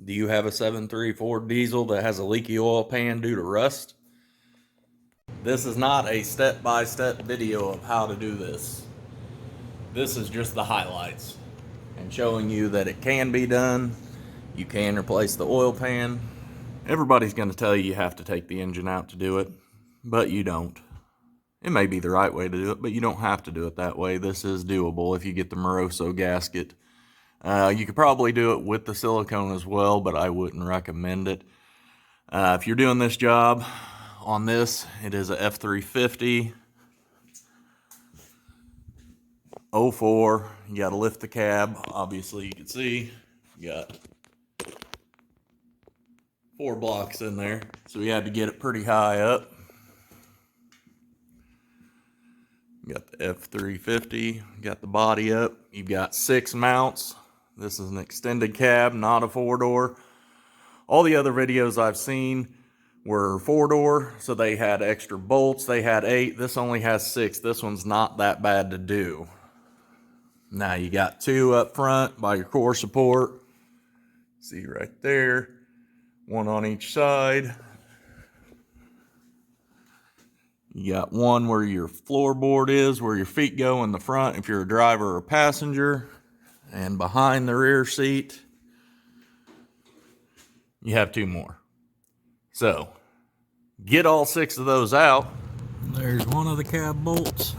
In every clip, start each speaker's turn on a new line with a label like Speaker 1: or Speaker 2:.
Speaker 1: Do you have a 7.3 Ford diesel that has a leaky oil pan due to rust? This is not a step-by-step video of how to do this. This is just the highlights and showing you that it can be done. You can replace the oil pan. Everybody's going to tell you have to take the engine out to do it, but you don't. It may be the right way to do it, but you don't have to do it that way. This is doable if you get the Moroso gasket. You could probably do it with the silicone as well, but I wouldn't recommend it. If you're doing this job on this, it is a F350 04. You got to lift the cab. Obviously, you can see you got 4 blocks in there, so we had to get it pretty high up. You got the F350, got the body up. You've got 6 mounts. This is an extended cab, not a 4-door. All the other videos I've seen were 4-door, so they had extra bolts. They had 8. This only has 6. This one's not that bad to do. Now you got 2 up front by your core support. See right there. 1 on each side. You got 1 where your floorboard is, where your feet go in the front if you're a driver or a passenger. And behind the rear seat, you have 2 more. So, get all 6 of those out. There's 1 of the cab bolts.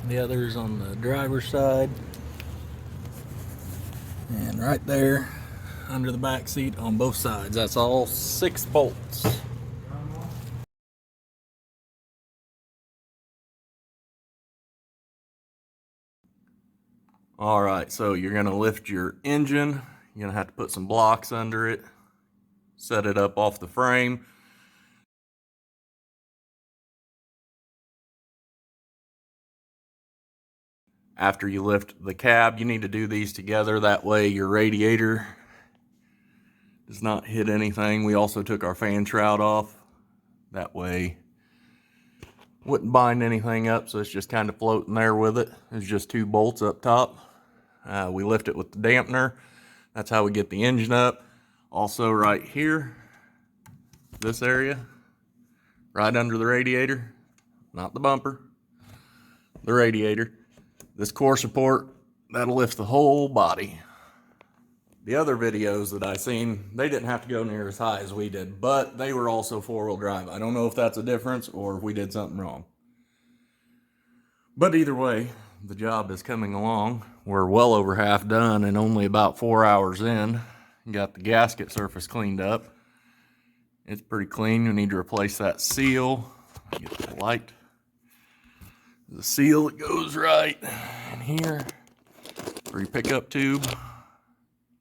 Speaker 1: The other's on the driver's side. And right there, under the back seat on both sides. That's all 6 bolts. All right, so you're gonna lift your engine. You're gonna have to put some blocks under it, set it up off the frame. After you lift the cab, you need to do these together. That way your radiator does not hit anything. We also took our fan shroud off. That way wouldn't bind anything up, so it's just kind of floating there with it. There's just 2 bolts up top. We lift it with the dampener. That's how we get the engine up. Also right here, this area, right under the radiator, not the bumper, the radiator. This core support, that'll lift the whole body. The other videos that I seen, they didn't have to go near as high as we did, but they were also 4-wheel drive. I don't know if that's a difference or if we did something wrong. But either way, the job is coming along. We're well over half done and only about 4 hours in. Got the gasket surface cleaned up. It's pretty clean. You need to replace that seal. Get the light. The seal that goes right in here for your pickup tube.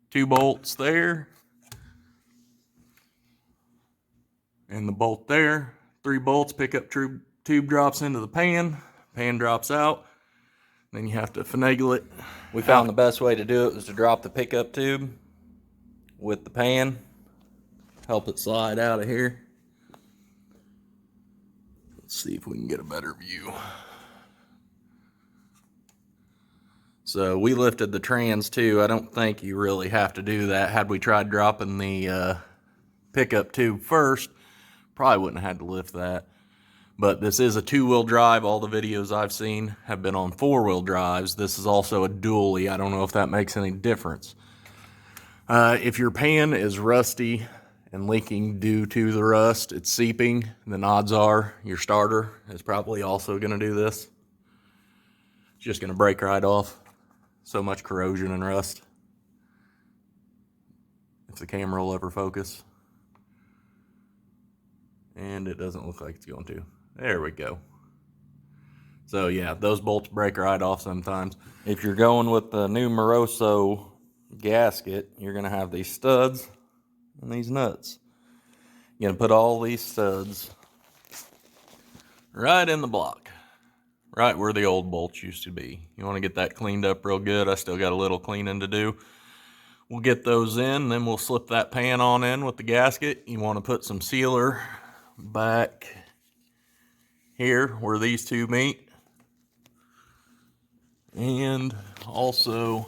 Speaker 1: 2 bolts there. And the bolt there. 3 bolts, pickup tube drops into the pan. Pan drops out. Then you have to finagle it. We found the best way to do it was to drop the pickup tube with the pan. Help it slide out of here. Let's see if we can get a better view. So we lifted the trans too. I don't think you really have to do that. Had we tried dropping the pickup tube first, probably wouldn't have had to lift that. But this is a 2-wheel drive. All the videos I've seen have been on 4-wheel drives. This is also a dually. I don't know if that makes any difference. If your pan is rusty and leaking due to the rust, it's seeping, then odds are your starter is probably also going to do this. It's just going to break right off. So much corrosion and rust. If the camera will ever focus. And it doesn't look like it's going to. There we go. So yeah, those bolts break right off sometimes. If you're going with the new Moroso gasket, you're going to have these studs and these nuts. You're going to put all these studs right in the block, right where the old bolts used to be. You want to get that cleaned up real good. I still got a little cleaning to do. We'll get those in, then we'll slip that pan on in with the gasket. You want to put some sealer back here where these 2 meet, and also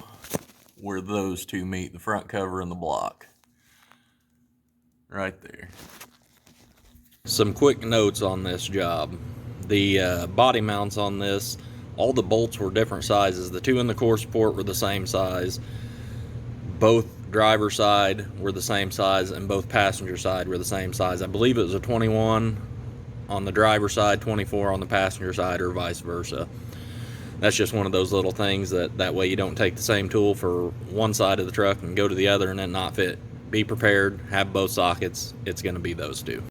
Speaker 1: where those 2 meet, the front cover and the block. right there.
Speaker 2: Some quick notes on this job. The body mounts on this, all the bolts were different sizes. The two in the core support were the same size. Both driver side were the same size, and both passenger side were the same size. I believe it was a 21 on the driver side, 24 on the passenger side, or vice versa. That's just one of those little things that way you don't take the same tool for one side of the truck and go to the other and then not fit. Be prepared, have both sockets. It's going to be those two.